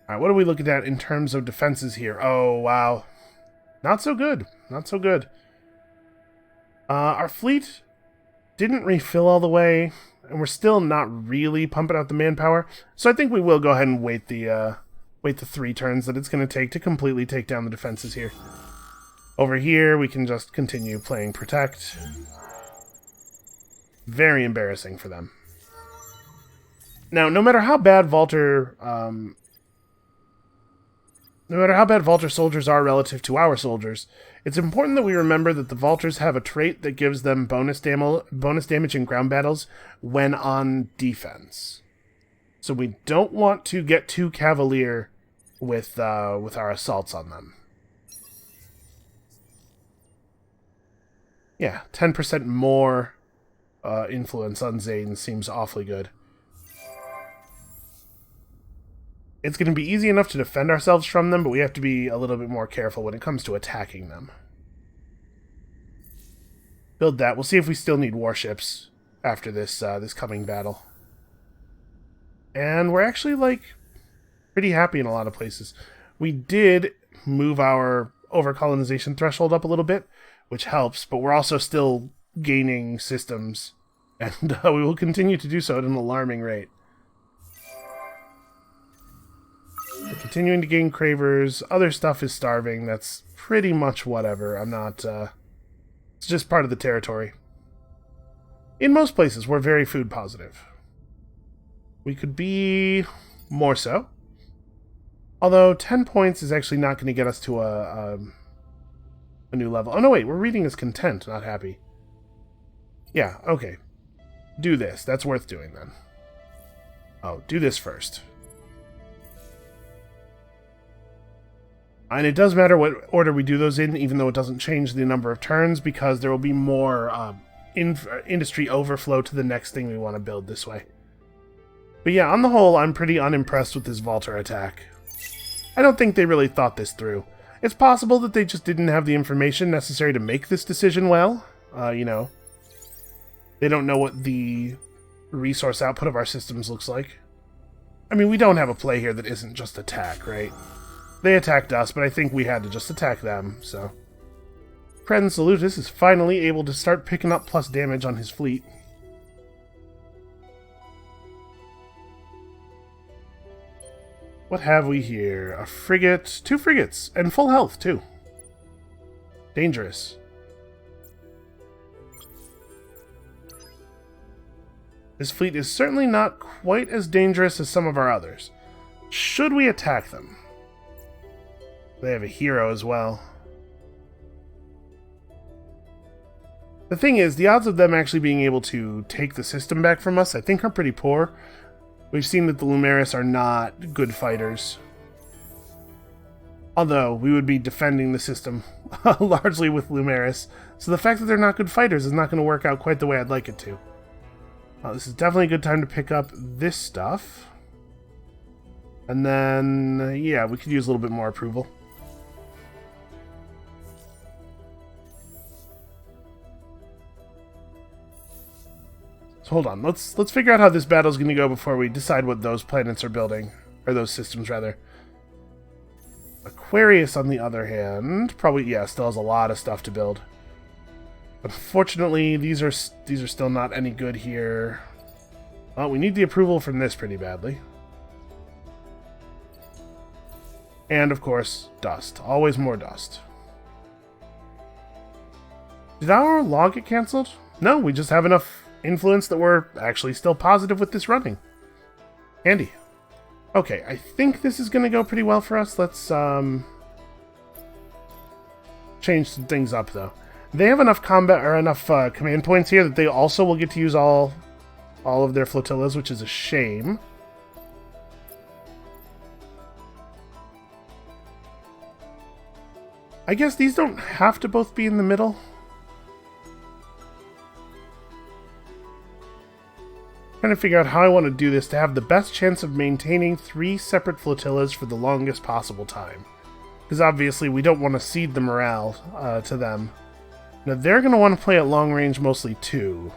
Alright, what are we looking at in terms of defenses here? Oh, wow. Not so good. Not so good. Our fleet didn't refill all the way, and we're still not really pumping out the manpower. So I think we will go ahead and wait the 3 turns that it's going to take to completely take down the defenses here. Over here, we can just continue playing Protect. Very embarrassing for them. Now, no matter how bad Vaulter soldiers are relative to our soldiers, it's important that we remember that the Vaulters have a trait that gives them bonus damage in ground battles when on defense. So we don't want to get too cavalier with our assaults on them. Yeah, 10% more influence on Zane seems awfully good. It's going to be easy enough to defend ourselves from them, but we have to be a little bit more careful when it comes to attacking them. Build that. We'll see if we still need warships after this this coming battle. And we're actually, like, pretty happy in a lot of places. We did move our overcolonization threshold up a little bit, which helps, but we're also still gaining systems, and we will continue to do so at an alarming rate. We're continuing to gain cravers. Other stuff is starving. That's pretty much whatever. I'm not... it's just part of the territory. In most places, we're very food positive. We could be more so. Although 10 points is actually not going to get us to a new level. Oh, no, wait. We're reading as content, not happy. Yeah, okay. Do this. That's worth doing, then. Oh, do this first. And it does matter what order we do those in, even though it doesn't change the number of turns, because there will be more industry overflow to the next thing we want to build this way. But yeah, on the whole, I'm pretty unimpressed with this Vaulter attack. I don't think they really thought this through. It's possible that they just didn't have the information necessary to make this decision well. You know, they don't know what the resource output of our systems looks like. I mean, we don't have a play here that isn't just attack, right? They attacked us, but I think we had to just attack them, so... Pred Salutis is finally able to start picking up plus damage on his fleet. What have we here? A frigate, 2 frigates, and full health, too. Dangerous. This fleet is certainly not quite as dangerous as some of our others. Should we attack them? They have a hero as well. The thing is, the odds of them actually being able to take the system back from us, I think, are pretty poor. We've seen that the Lumeris are not good fighters. Although, we would be defending the system largely with Lumeris, so the fact that they're not good fighters is not going to work out quite the way I'd like it to. This is definitely a good time to pick up this stuff. And then, yeah, we could use a little bit more approval. So hold on, let's figure out how this battle's going to go before we decide what those planets are building. Or those systems, rather. Aquarius, on the other hand, probably, yeah, still has a lot of stuff to build. Unfortunately, these are still not any good here. Well, we need the approval from this pretty badly. And, of course, dust. Always more dust. Did our law get cancelled? No, we just have enough influence that we're actually still positive with this running. Handy. Okay, I think this is going to go pretty well for us. Let's, change some things up, though. They have enough combat or enough command points here that they also will get to use all of their flotillas, which is a shame. I guess these don't have to both be in the middle. Trying to figure out how I want to do this to have the best chance of maintaining 3 separate flotillas for the longest possible time. Because obviously we don't want to cede the morale to them. Now, they're going to want to play at long range mostly, too.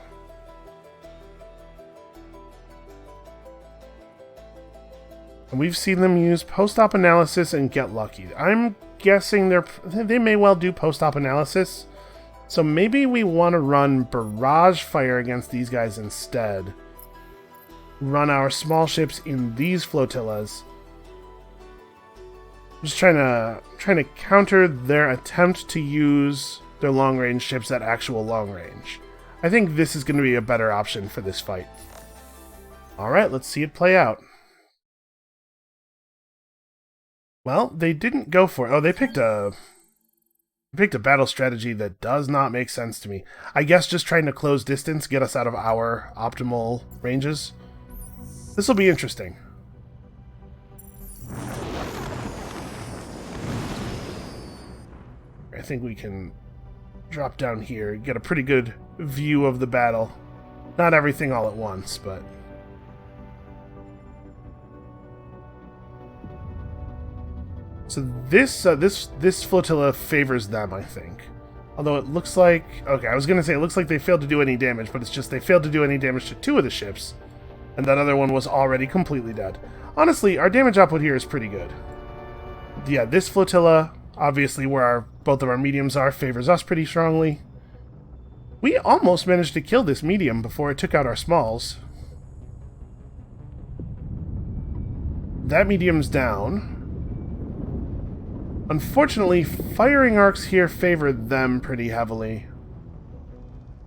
And we've seen them use post-op analysis and get lucky. I'm guessing they may well do post-op analysis. So maybe we want to run barrage fire against these guys instead. Run our small ships in these flotillas. Just trying to counter their attempt to use their long-range ships at actual long-range. I think this is going to be a better option for this fight. Alright, let's see it play out. Well, they didn't go for it. Oh, they picked a battle strategy that does not make sense to me. I guess just trying to close distance, get us out of our optimal ranges. This will be interesting. I think we can drop down here, get a pretty good view of the battle. Not everything all at once, but... So this flotilla favors them, I think. Although it looks like... Okay, I was going to say it looks like they failed to do any damage, but it's just they failed to do any damage to 2 of the ships. And that other one was already completely dead. Honestly, our damage output here is pretty good. Yeah, this flotilla, obviously where both of our mediums are, favors us pretty strongly. We almost managed to kill this medium before it took out our smalls. That medium's down. Unfortunately, firing arcs here favored them pretty heavily.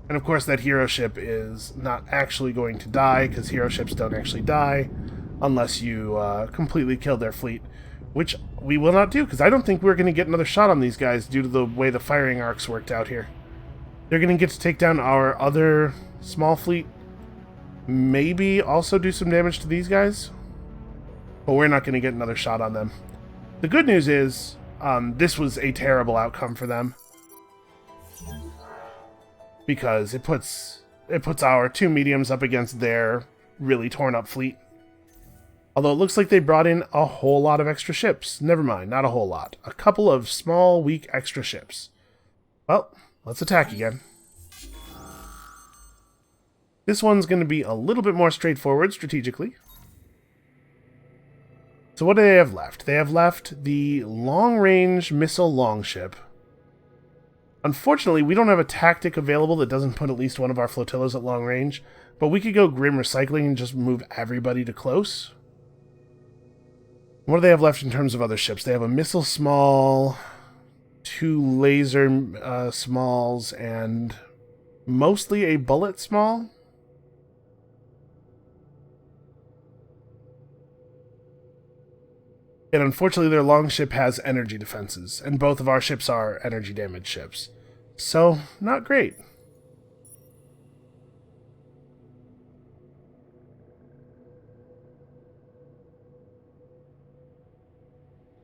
And of course that hero ship is not actually going to die, because hero ships don't actually die unless you completely kill their fleet. Which we will not do, because I don't think we're going to get another shot on these guys due to the way the firing arcs worked out here. They're going to get to take down our other small fleet. Maybe also do some damage to these guys. But we're not going to get another shot on them. The good news is, this was a terrible outcome for them. Because it puts our 2 mediums up against their really torn up fleet. Although it looks like they brought in a whole lot of extra ships. Never mind, not a whole lot. A couple of small, weak extra ships. Well, let's attack again. This one's going to be a little bit more straightforward strategically. So what do they have left? They have left the long-range missile longship. Unfortunately, we don't have a tactic available that doesn't put at least one of our flotillas at long range, but we could go Grim Recycling and just move everybody to close. What do they have left in terms of other ships? They have a missile small, 2 laser smalls, and mostly a bullet small. And unfortunately, their longship has energy defenses, and both of our ships are energy damage ships. So, not great.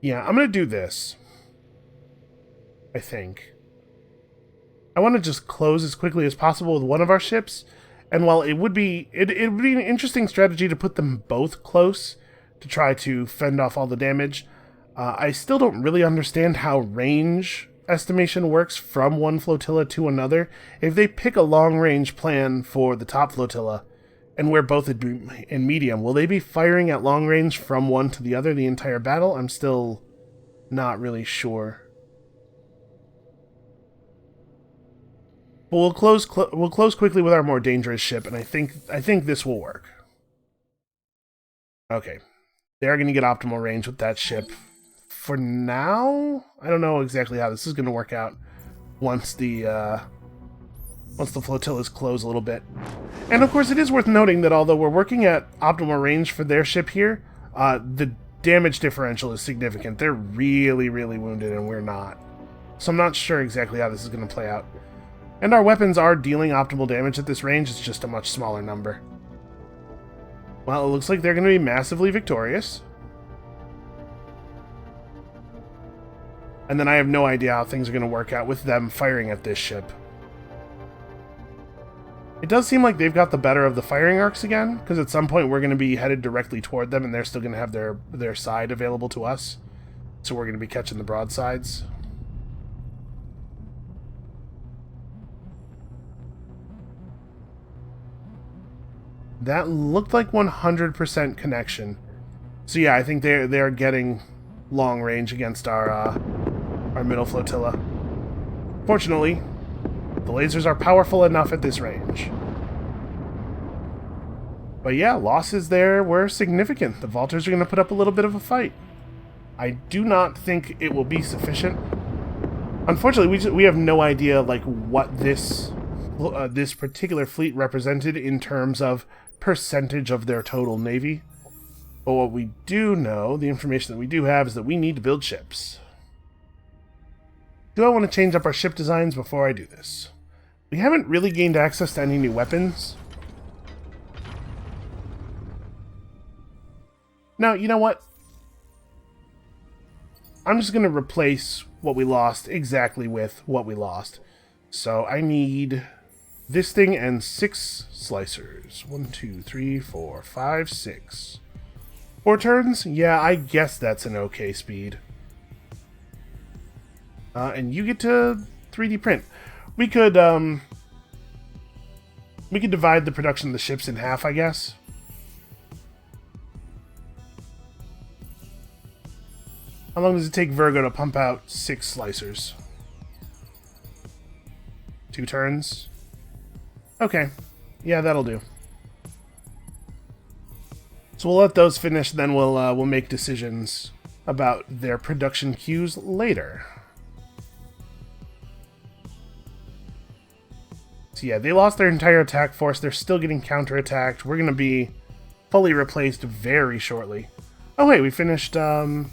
Yeah, I'm going to do this. I think. I want to just close as quickly as possible with one of our ships, and while it would be an interesting strategy to put them both close to try to fend off all the damage, I still don't really understand how range estimation works from one flotilla to another. If they pick a long-range plan for the top flotilla, and we're both in medium, will they be firing at long range from one to the other the entire battle? I'm still not really sure. But we'll close quickly with our more dangerous ship, and I think this will work. Okay, they're going to get optimal range with that ship. For now, I don't know exactly how this is going to work out once the flotillas close a little bit. And of course, it is worth noting that although we're working at optimal range for their ship here, the damage differential is significant. They're really, really wounded, and we're not. So I'm not sure exactly how this is going to play out. And our weapons are dealing optimal damage at this range, it's just a much smaller number. Well, it looks like they're going to be massively victorious. And then I have no idea how things are going to work out with them firing at this ship. It does seem like they've got the better of the firing arcs again, because at some point we're going to be headed directly toward them, and they're still going to have their side available to us. So we're going to be catching the broadsides. That looked like 100% connection. So yeah, I think they're getting long range against our middle flotilla. Fortunately, the lasers are powerful enough at this range. But yeah, losses there were significant. The Vaulters are going to put up a little bit of a fight. I do not think it will be sufficient. Unfortunately, we have no idea like what this particular fleet represented in terms of percentage of their total navy. But what we do know, the information that we do have, is that we need to build ships. Do I want to change up our ship designs before I do this? We haven't really gained access to any new weapons. Now, you know what? I'm just going to replace what we lost exactly with what we lost. So I need this thing and 6 slicers. 1, 2, 3, 4, 5, 6. 4 turns? Yeah, I guess that's an okay speed. And you get to 3D print. We could divide the production of the ships in half, I guess. How long does it take Virgo to pump out 6 slicers? 2 turns? Okay. Yeah, that'll do. So we'll let those finish, then we'll make decisions about their production queues later. So yeah, they lost their entire attack force. They're still getting counterattacked. We're going to be fully replaced very shortly. Oh wait, we finished the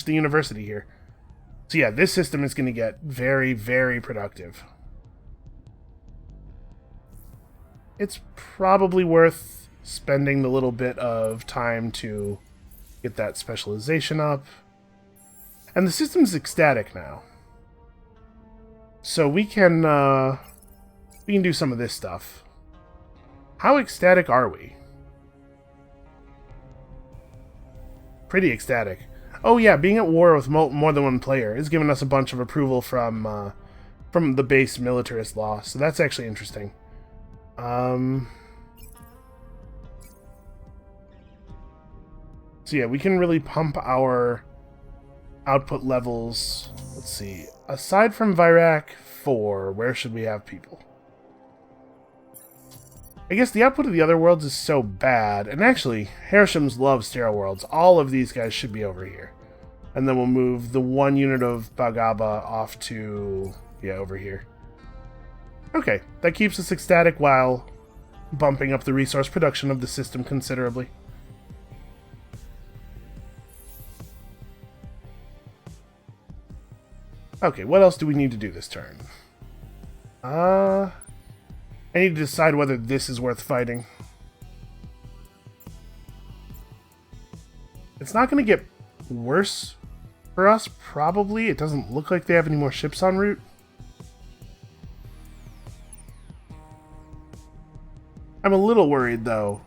university here. So yeah, this system is going to get very, very productive. It's probably worth spending the little bit of time to get that specialization up. And the system's ecstatic now. So we can do some of this stuff. How ecstatic are we? Pretty ecstatic. Oh yeah, being at war with more than one player is giving us a bunch of approval from the base militarist law, so that's actually interesting. So yeah, we can really pump our output levels. Let's see. Aside from Virac 4, where should we have people? I guess the output of the other worlds is so bad, and actually, Harsham's loves sterile worlds. All of these guys should be over here. And then we'll move the one unit of Bagaba off to, yeah, over here. Okay, that keeps us ecstatic while bumping up the resource production of the system considerably. Okay, what else do we need to do this turn? I need to decide whether this is worth fighting. It's not going to get worse for us, probably. It doesn't look like they have any more ships en route. I'm a little worried, though,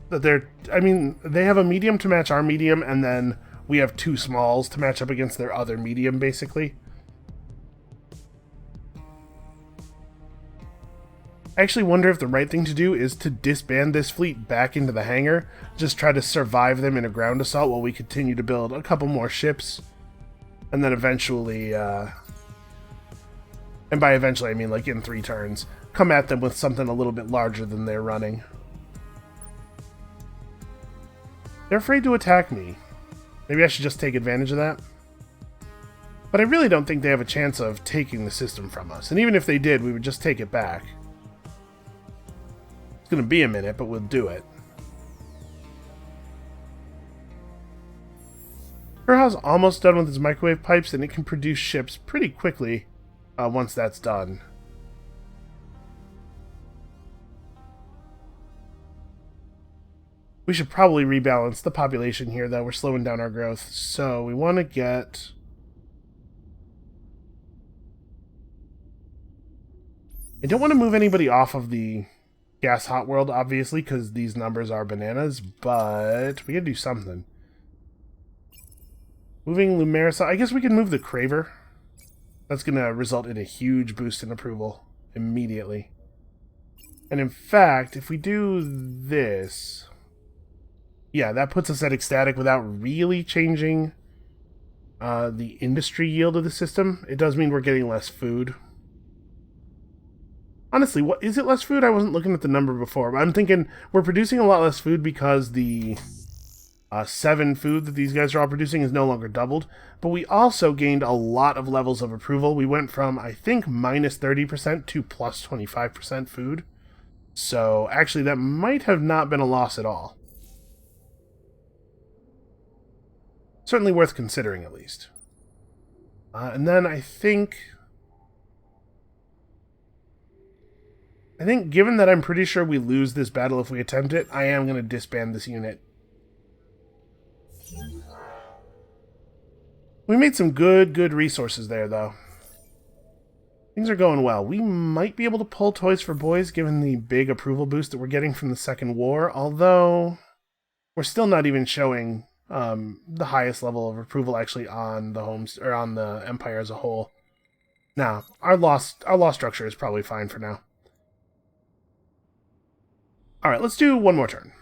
that they have a medium to match our medium, and then we have two smalls to match up against their other medium, basically. I actually wonder if the right thing to do is to disband this fleet back into the hangar, just try to survive them in a ground assault while we continue to build a couple more ships, and then eventually, and by eventually I mean like in 3 turns, come at them with something a little bit larger than they're running. They're afraid to attack me. Maybe I should just take advantage of that. But I really don't think they have a chance of taking the system from us, and even if they did, we would just take it back. It's going to be a minute, but we'll do it. Kurha's almost done with his microwave pipes, and it can produce ships pretty quickly once that's done. We should probably rebalance the population here, though. We're slowing down our growth. So we want to get... I don't want to move anybody off of the gas hot world, obviously, because these numbers are bananas, but we gotta do something. Moving Lumeris, I guess we can move the Craver. That's going to result in a huge boost in approval immediately. And in fact, if we do this... yeah, that puts us at ecstatic without really changing the industry yield of the system. It does mean we're getting less food. Honestly, what is it less food? I wasn't looking at the number before, but I'm thinking we're producing a lot less food because the 7 food that these guys are all producing is no longer doubled. But we also gained a lot of levels of approval. We went from, I think, minus 30% to plus 25% food. So actually, that might have not been a loss at all. Certainly worth considering, at least. And then I think, given that I'm pretty sure we lose this battle if we attempt it, I am going to disband this unit. We made some good resources there, though. Things are going well. We might be able to pull Toys for Boys, given the big approval boost that we're getting from the Second War, although we're still not even showing the highest level of approval actually on the homes or on the Empire as a whole. Now, our law structure is probably fine for now. All right, let's do one more turn.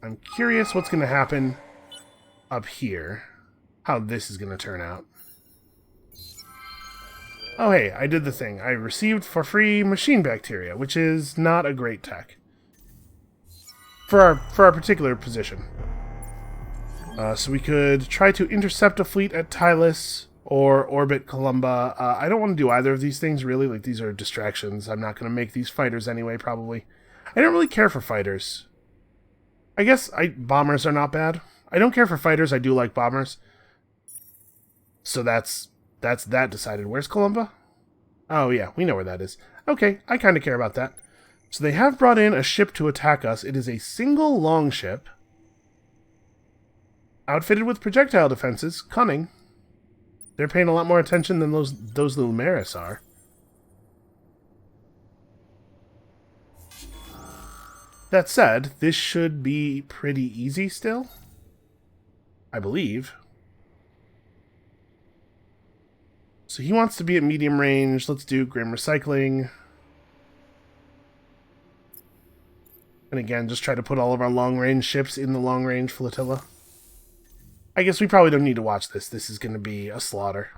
I'm curious what's going to happen up here. How this is going to turn out. Oh, hey, I did the thing. I received for free machine bacteria, which is not a great tech. For our particular position. So we could try to intercept a fleet at Tylus or orbit Columba. I don't want to do either of these things, really. Like, these are distractions. I'm not going to make these fighters anyway, probably. I don't really care for fighters. I guess bombers are not bad. I don't care for fighters. I do like bombers. So that's that decided. Where's Columba? Oh, yeah, we know where that is. Okay, I kind of care about that. So they have brought in a ship to attack us. It is a single longship. Outfitted with projectile defenses, cunning. They're paying a lot more attention than those Lumeris are. That said, this should be pretty easy still, I believe. So he wants to be at medium range. Let's do Grim Recycling. And again, just try to put all of our long-range ships in the long-range flotilla. I guess we probably don't need to watch this. This is going to be a slaughter.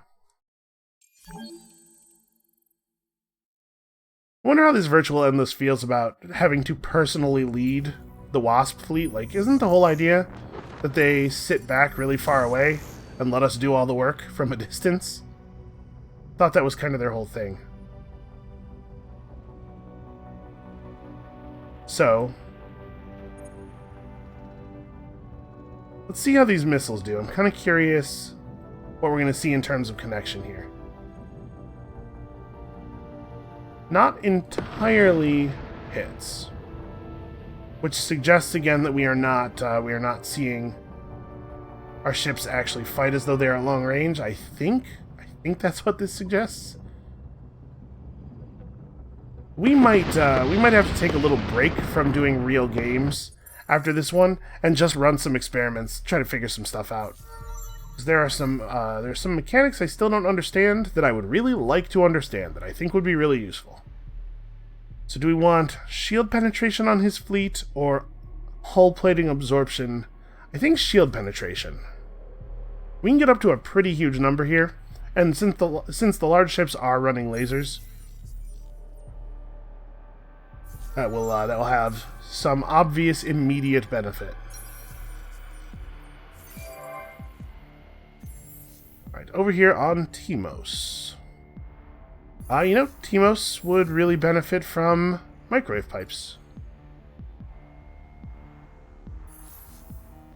I wonder how this virtual endless feels about having to personally lead the Wasp fleet. Like, isn't the whole idea that they sit back really far away and let us do all the work from a distance? Thought that was kind of their whole thing. So, let's see how these missiles do. I'm kind of curious what we're going to see in terms of connection here. Not entirely hits, which suggests again that we are not seeing our ships actually fight as though they are at long range. I think that's what this suggests. We might have to take a little break from doing real games after this one and just run some experiments, try to figure some stuff out. There's some mechanics I still don't understand that I would really like to understand, that I think would be really useful. So do we want shield penetration on his fleet or hull plating absorption? I think shield penetration. We can get up to a pretty huge number here, and since the large ships are running lasers, that will have some obvious immediate benefit. Right, over here on Timos. Timos would really benefit from microwave pipes.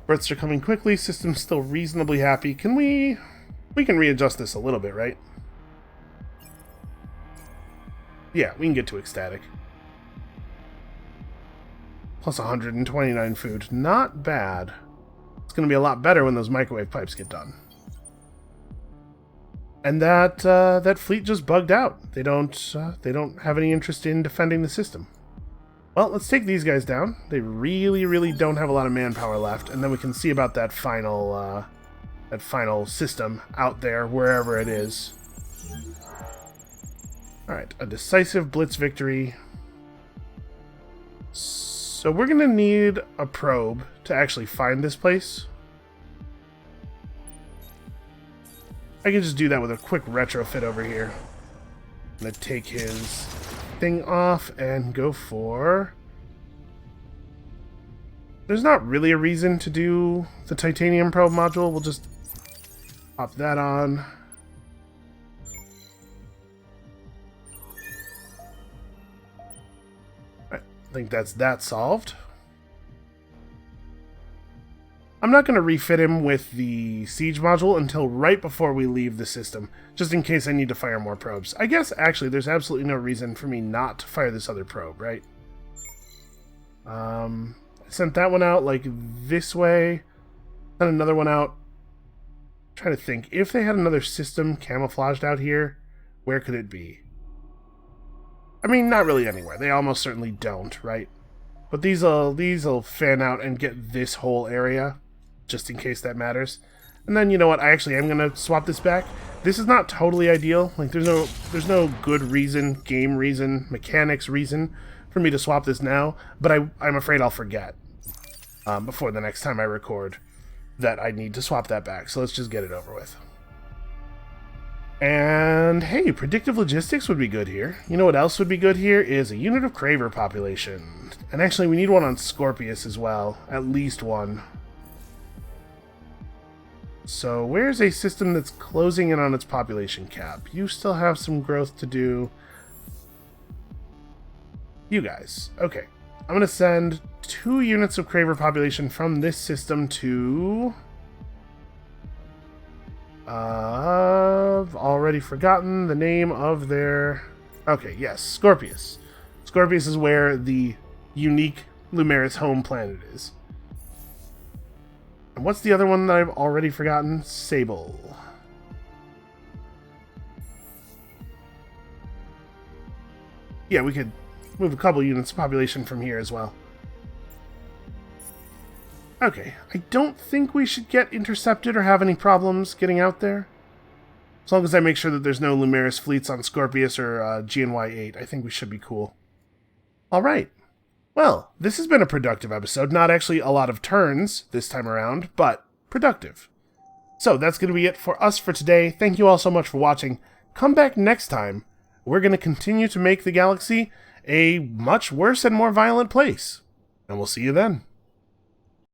Births are coming quickly, system's still reasonably happy. We can readjust this a little bit, right? Yeah, we can get to ecstatic. Plus 129 food. Not bad. It's going to be a lot better when those microwave pipes get done. And that fleet just bugged out. They don't have any interest in defending the system. Well, let's take these guys down. They really, really don't have a lot of manpower left, and then we can see about that final system out there, wherever it is. All right, a decisive blitz victory. So we're gonna need a probe to actually find this place. I can just do that with a quick retrofit over here. I'm gonna take his thing off and go for... There's not really a reason to do the titanium probe module. We'll just pop that on. I think that's that solved. I'm not going to refit him with the siege module until right before we leave the system, just in case I need to fire more probes. I guess, actually, there's absolutely no reason for me not to fire this other probe, right? I sent that one out, like, this way, and another one out. I'm trying to think. If they had another system camouflaged out here, where could it be? I mean, not really anywhere. They almost certainly don't, right? But these'll fan out and get this whole area, just in case that matters. And then, you know what, I actually am going to swap this back. This is not totally ideal. Like, there's no good reason, game reason, mechanics reason for me to swap this now, but I'm afraid I'll forget before the next time I record that I need to swap that back. So let's just get it over with. And hey, predictive logistics would be good here. You know what else would be good here is a unit of Craver population. And actually, we need one on Scorpius as well. At least one. So where's a system that's closing in on its population cap? You still have some growth to do. You guys. Okay. I'm going to send 2 units of Craver population from this system to... I've already forgotten the name of their... Okay, yes, Scorpius. Scorpius is where the unique Lumeris home planet is. And what's the other one that I've already forgotten? Sable. Yeah, we could move a couple units of population from here as well. Okay, I don't think we should get intercepted or have any problems getting out there. As long as I make sure that there's no Lumeris fleets on Scorpius or GNY8, I think we should be cool. Alright. Well, this has been a productive episode. Not actually a lot of turns this time around, but productive. So that's going to be it for us for today. Thank you all so much for watching. Come back next time. We're going to continue to make the galaxy a much worse and more violent place. And we'll see you then.